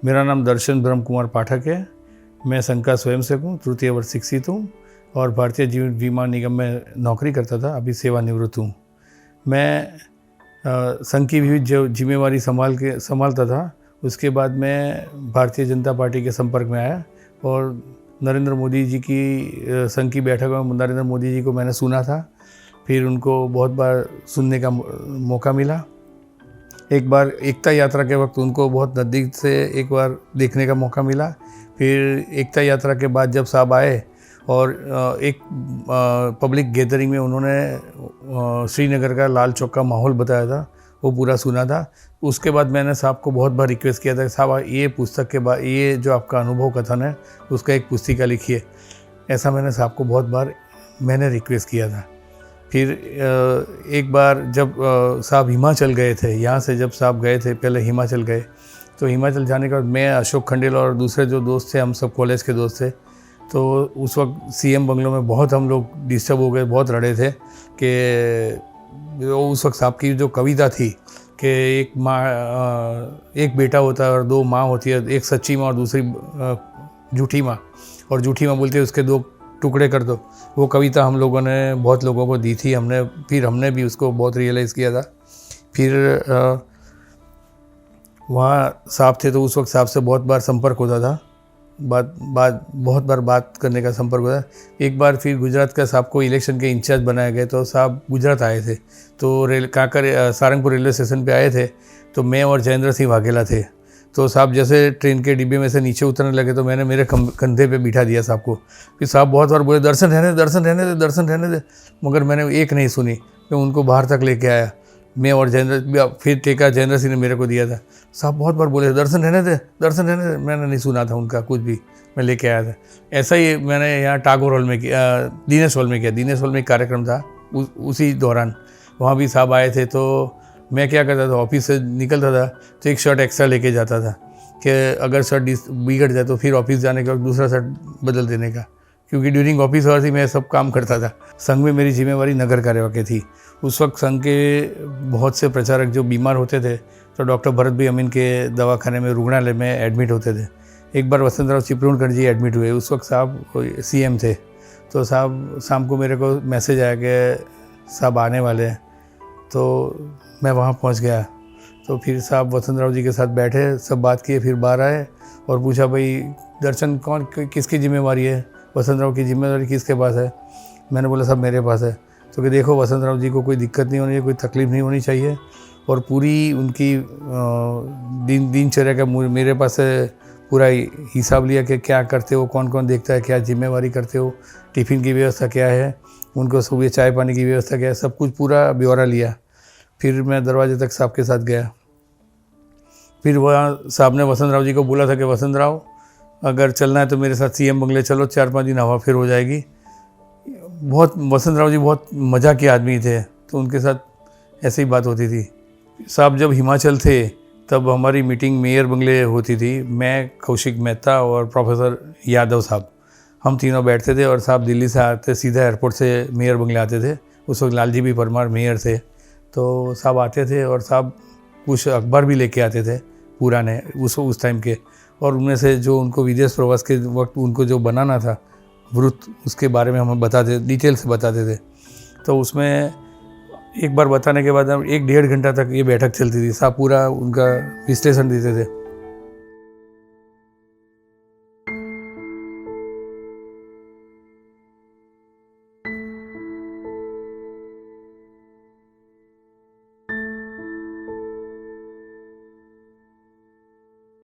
मेरा नाम दर्शन ब्रह्म कुमार पाठक है। मैं संघ का स्वयंसेवक हूँ, तृतीय वर्ष शिक्षित हूँ और भारतीय जीवन बीमा निगम में नौकरी करता था, अभी सेवानिवृत्त हूँ। मैं संघ की भी जो जिम्मेवारी संभालता था। उसके बाद मैं भारतीय जनता पार्टी के संपर्क में आया और नरेंद्र मोदी जी की संघ की बैठक में नरेंद्र मोदी जी को मैंने सुना था। फिर उनको बहुत बार सुनने का मौका मिला। एक बार एकता यात्रा के वक्त उनको बहुत नज़दीक से एक बार देखने का मौका मिला। फिर एकता यात्रा के बाद जब साहब आए और एक पब्लिक गैदरिंग में उन्होंने श्रीनगर का लाल चौक का माहौल बताया था, वो पूरा सुना था। उसके बाद मैंने साहब को बहुत बार रिक्वेस्ट किया था कि साहब ये पुस्तक के बाद ये जो आपका अनुभव कथन है उसका एक पुस्तिका लिखिए। ऐसा मैंने साहब को बहुत बार रिक्वेस्ट किया था। फिर एक बार जब साहब हिमाचल गए थे, यहाँ से जब साहब गए थे पहले हिमाचल गए, तो हिमाचल जाने के बाद मैं, अशोक खंडेल और दूसरे जो दोस्त थे, हम सब कॉलेज के दोस्त थे, तो उस वक्त सीएम बंगलों में बहुत हम लोग डिस्टर्ब हो गए, बहुत लड़े थे कि उस वक्त साहब की जो कविता थी कि एक बेटा होता है और दो माँ होती है, एक सच्ची माँ और दूसरी झूठी माँ, और झूठी माँ बोलती है उसके दो टुकड़े कर दो। वो कविता हम लोगों ने बहुत लोगों को दी थी। हमने भी उसको बहुत रियलाइज़ किया था। फिर वहाँ साहब थे तो उस वक्त साहब से बहुत बार संपर्क होता था, बहुत बार बात करने का संपर्क होता। एक बार फिर गुजरात का साहब को इलेक्शन के इंचार्ज बनाए गए, तो साहब गुजरात आए थे, तो सारंगपुर रेलवे स्टेशन पे आए थे, तो मैं और जयेंद्र सिंह वाघेला थे। तो साहब जैसे ट्रेन के डिब्बे में से नीचे उतरने लगे तो मैंने मेरे कंधे पे बिठा दिया साहब को। फिर साहब बहुत बार बोले दर्शन रहने दे, दर्शन रहने दे, दर्शन रहने दे, मगर मैंने एक नहीं सुनी। मैं उनको बाहर तक लेके आया, मैं और फिर ठेका जयेंद्र सिंह ने मेरे को दिया था। साहब बहुत बार बोले दर्शन रहने दे, दर्शन रहने दे, मैंने नहीं सुना था उनका कुछ भी, मैं लेके आया था। ऐसा ही मैंने यहाँ टागोर हॉल में किया, दिनेश हॉल में किया। दिनेश हॉल में एक कार्यक्रम था, उसी दौरान वहाँ भी साहब आए थे। तो मैं क्या करता था, ऑफिस से निकलता था तो एक शर्ट एक्स्ट्रा लेके जाता था कि अगर शर्ट बिगड़ जाए तो फिर ऑफिस जाने के वक्त दूसरा शर्ट बदल देने का, क्योंकि ड्यूरिंग ऑफिस आवर्स ही मैं सब काम करता था। संघ में मेरी जिम्मेवारी नगर कार्यवाह की थी। उस वक्त संघ के बहुत से प्रचारक जो बीमार होते थे तो डॉक्टर भरत भाई अमीन के दवाखाने में, रुग्णालय में एडमिट होते थे। एक बार वसंतराव चिपळूणकर जी एडमिट हुए, उस वक्त साहब सीएम थे। तो साहब शाम को मेरे को मैसेज आया कि साहब आने वाले हैं, तो मैं वहाँ पहुँच गया। तो फिर साहब वसंतराव जी के साथ बैठे, सब बात किए, फिर बाहर आए और पूछा भाई दर्शन किसकी जिम्मेवारी है, वसंतराव की जिम्मेवारी किसके पास है। मैंने बोला साहब मेरे पास है। तो कि देखो वसंतराव जी को कोई दिक्कत नहीं होनी चाहिए, कोई तकलीफ़ नहीं होनी चाहिए, और पूरी उनकी दिनचर्या का मेरे पास पूरा हिसाब लिया कि क्या करते हो, कौन कौन देखता है, क्या जिम्मेवारी करते हो, टिफ़िन की व्यवस्था क्या है, उनको सुबह चाय पानी की व्यवस्था क्या है, सब कुछ पूरा ब्यौरा लिया। फिर मैं दरवाजे तक साहब के साथ गया। फिर वहाँ साहब ने वसंतराव जी को बोला था कि वसंतराव अगर चलना है तो मेरे साथ सीएम बंगले चलो, 4-5 दिन हवा फिर हो जाएगी। वसंतराव जी बहुत मज़ा के आदमी थे, तो उनके साथ ऐसे ही बात होती थी। साहब जब हिमाचल थे तब हमारी मीटिंग मेयर बंगले होती थी। मैं, कौशिक मेहता और प्रोफेसर यादव साहब, हम तीनों बैठते थे, और साहब दिल्ली से आते, सीधा एयरपोर्ट से मेयर बंगले आते थे। उस वक्त लालजी भी परमार मेयर थे। तो साहब आते थे और साहब कुछ अखबार भी लेके आते थे पुराने उस टाइम के, और उनमें से जो उनको विदेश प्रवास के वक्त उनको जो बनाना था वृत्त, उसके बारे में हमें डिटेल से बताते थे। तो उसमें एक बार बताने के बाद 1-1.5 घंटा तक ये बैठक चलती थी। साहब पूरा उनका विश्लेषण देते थे।